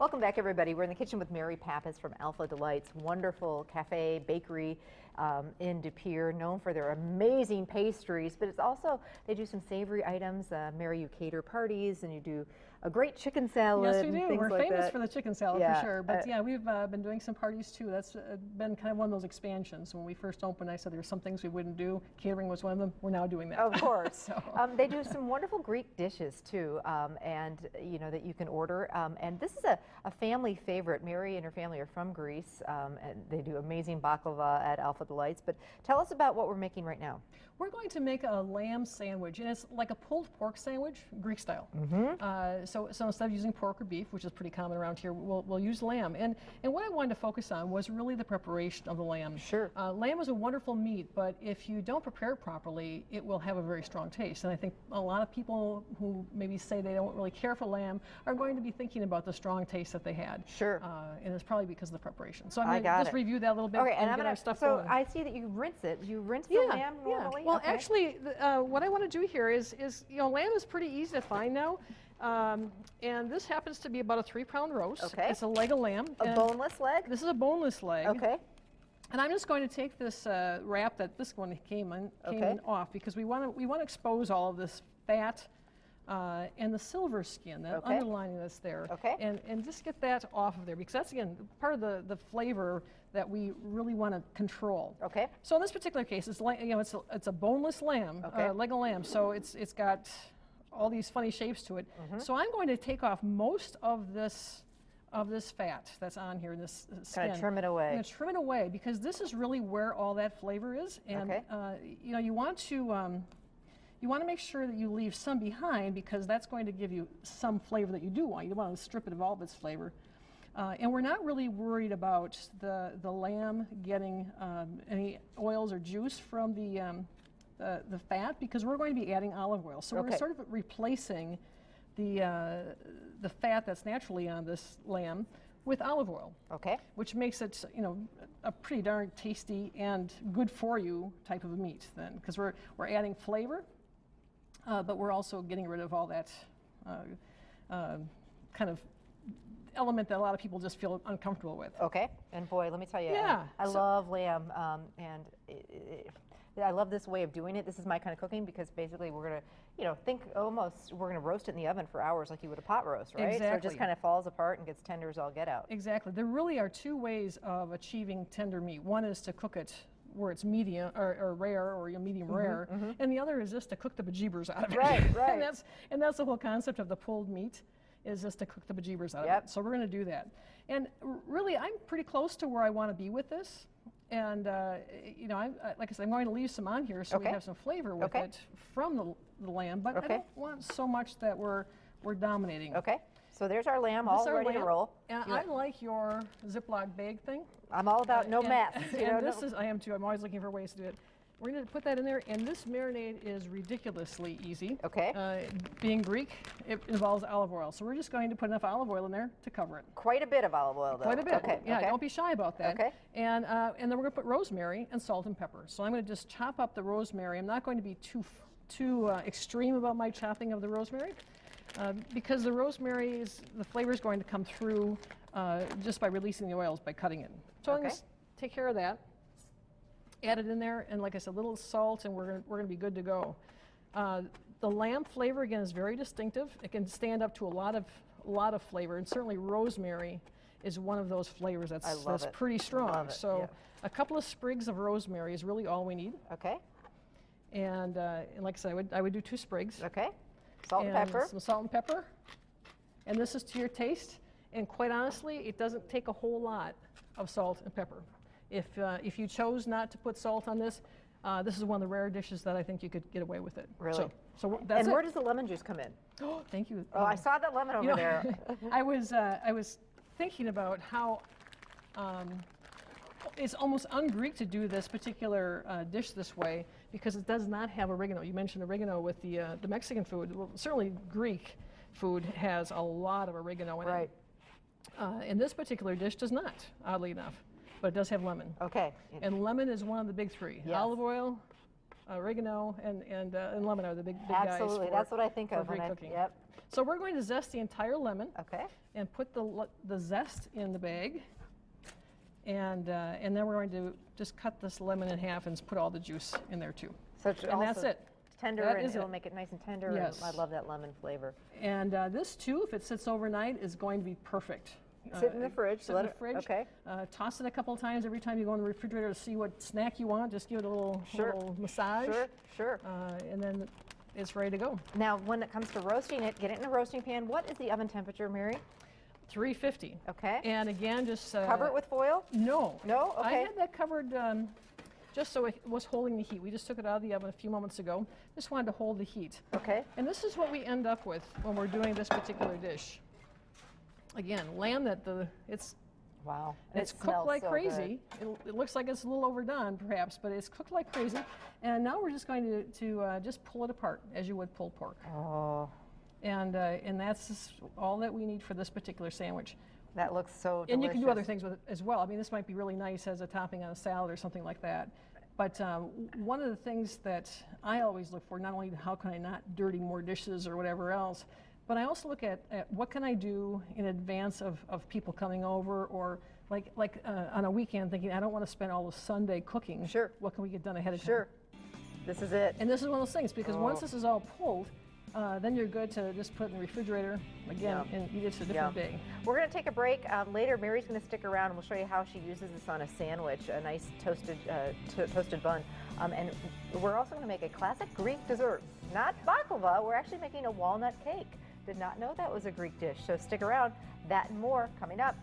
Welcome back, everybody. We're in the kitchen with Mary Pappas from Alpha Delights, wonderful cafe, bakery in De Pere, known for their amazing pastries, but it's also, they do some savory items. Mary, you cater parties and you do a great chicken salad. Yes, we do. We're like famous that. for the chicken salad for sure. But yeah, we've been doing some parties too. That's been kind of one of those expansions. When we first opened, I said there were some things we wouldn't do. Catering was one of them. We're now doing that. Of course. So. They do some wonderful Greek dishes too, and you know that you can order. And this is a family favorite. Mary and her family are from Greece, and they do amazing baklava at Alpha Delights. But tell us about what we're making right now. We're going to make a lamb sandwich, and it's like a pulled pork sandwich, Greek style. So instead of using pork or beef, which is pretty common around here, we'll use lamb. And what I wanted to focus on was really the preparation of the lamb. Sure. Lamb is a wonderful meat, but if you don't prepare it properly, it will have a very strong taste. And I think a lot of people who maybe say they don't really care for lamb are going to be thinking about the strong taste that they had. Sure. And it's probably because of the preparation. So I'm going to just review that a little bit and get our stuff going. I see that you rinse it. You rinse the lamb normally? Well, actually, what I want to do here is lamb is pretty easy to find now. And this happens to be about a 3-pound roast. Okay. It's a leg of lamb. A boneless leg? This is a boneless leg. Okay. And I'm just going to take this wrap that this one came in off, because we want to expose all of this fat and the silver skin, that underlining that's there. Okay. And just get that off of there, because that's, again, part of the flavor that we really want to control. Okay. So in this particular case, it's like, it's a boneless lamb, leg of lamb, so it's got all these funny shapes to it. So I'm going to take off most of this fat that's on here, this skin. Kind of trim it away. I'm going to trim it away, because this is really where all that flavor is. And you want to make sure that you leave some behind, because that's going to give you some flavor that you do want. You don't want to strip it of all of its flavor. And we're not really worried about the lamb getting any oils or juice from the fat, because we're going to be adding olive oil. So we're sort of replacing the fat that's naturally on this lamb with olive oil. Okay. Which makes it, a pretty darn tasty and good for you type of a meat then, because we're adding flavor, but we're also getting rid of all that kind of element that a lot of people just feel uncomfortable with. Okay. And boy, let me tell you, I love lamb, and I love this way of doing it. This is my kind of cooking, because basically we're going to, we're going to roast it in the oven for hours like you would a pot roast, right? Exactly. So it just kind of falls apart and gets tender as all get out. Exactly. There really are two ways of achieving tender meat. One is to cook it where it's medium or rare, or medium rare, and the other is just to cook the bejeebers out of it. Right, right. and that's the whole concept of the pulled meat, is just to cook the bejeebers out of it. So we're going to do that. And really, I'm pretty close to where I want to be with this. And like I said, I'm going to leave some on here so we have some flavor with it from the lamb, but I don't want so much that we're dominating. Okay. So there's our lamb all ready to roll. And I like your Ziploc bag thing. I'm all about no mess. I am too. I'm always looking for ways to do it. We're going to put that in there, and this marinade is ridiculously easy. Okay. Being Greek, it involves olive oil, so we're just going to put enough olive oil in there to cover it. Quite a bit of olive oil, though. Quite a bit. Okay. Yeah. Don't be shy about that. Okay. And then we're going to put rosemary and salt and pepper. So I'm going to just chop up the rosemary. I'm not going to be too extreme about my chopping of the rosemary, because the rosemary the flavor is going to come through just by releasing the oils by cutting it. So I'm going to take care of that. Add it in there, and like I said, a little salt, and we're going to be good to go. The lamb flavor, again, is very distinctive. It can stand up to a lot of flavor, and certainly rosemary is one of those flavors that's pretty strong. So a couple of sprigs of rosemary is really all we need. Okay. And like I said, I would do 2 sprigs. Okay. Salt and pepper. Some salt and pepper. And this is to your taste. And quite honestly, it doesn't take a whole lot of salt and pepper. If you chose not to put salt on this, this is one of the rare dishes that I think you could get away with it. Really? So that's and where does the lemon juice come in? Oh, thank you. Oh, I saw that lemon over there. I was thinking about how it's almost un-Greek to do this particular dish this way, because it does not have oregano. You mentioned oregano with the Mexican food. Well, certainly Greek food has a lot of oregano in it. And this particular dish does not, oddly enough. But it does have lemon. Okay. And lemon is one of the big 3. Yes. Olive oil, oregano, and lemon are the big guys. Absolutely. That's what I think of when Greek cooking. Yep. So we're going to zest the entire lemon. Okay. And put the zest in the bag. And then we're going to just cut this lemon in half and put all the juice in there too. So and that's it. Tender, that and it'll make it nice and tender. Yes. And I love that lemon flavor. And this too, if it sits overnight, is going to be perfect. Sit in the fridge. Sit in the fridge. Okay. Toss it a couple of times every time you go in the refrigerator to see what snack you want. Just give it a little massage. Sure. And then it's ready to go. Now, when it comes to roasting it, get it in a roasting pan. What is the oven temperature, Mary? 350. Okay. And again, just cover it with foil? No. No? Okay. I had that covered just so it was holding the heat. We just took it out of the oven a few moments ago. Just wanted to hold the heat. Okay. And this is what we end up with when we're doing this particular dish. Again, lamb it's wow. It's cooked like crazy. It looks like it's a little overdone, perhaps, but it's cooked like crazy. And now we're just going to just pull it apart as you would pulled pork. Oh. And that's all that we need for this particular sandwich. That looks so delicious. And you can do other things with it as well. I mean, this might be really nice as a topping on a salad or something like that. But one of the things that I always look for, not only how can I not dirty more dishes or whatever else, but I also look at what can I do in advance of people coming over, or like on a weekend thinking, I don't want to spend all of Sunday cooking. Sure. What can we get done ahead of time? Sure. This is it. And this is one of those things, because once this is all pulled, then you're good to just put it in the refrigerator again and eat it a different day. We're going to take a break. Later, Mary's going to stick around and we'll show you how she uses this on a sandwich, a nice toasted bun. And we're also going to make a classic Greek dessert. Not baklava, we're actually making a walnut cake. Did not know that was a Greek dish. So stick around. That and more coming up.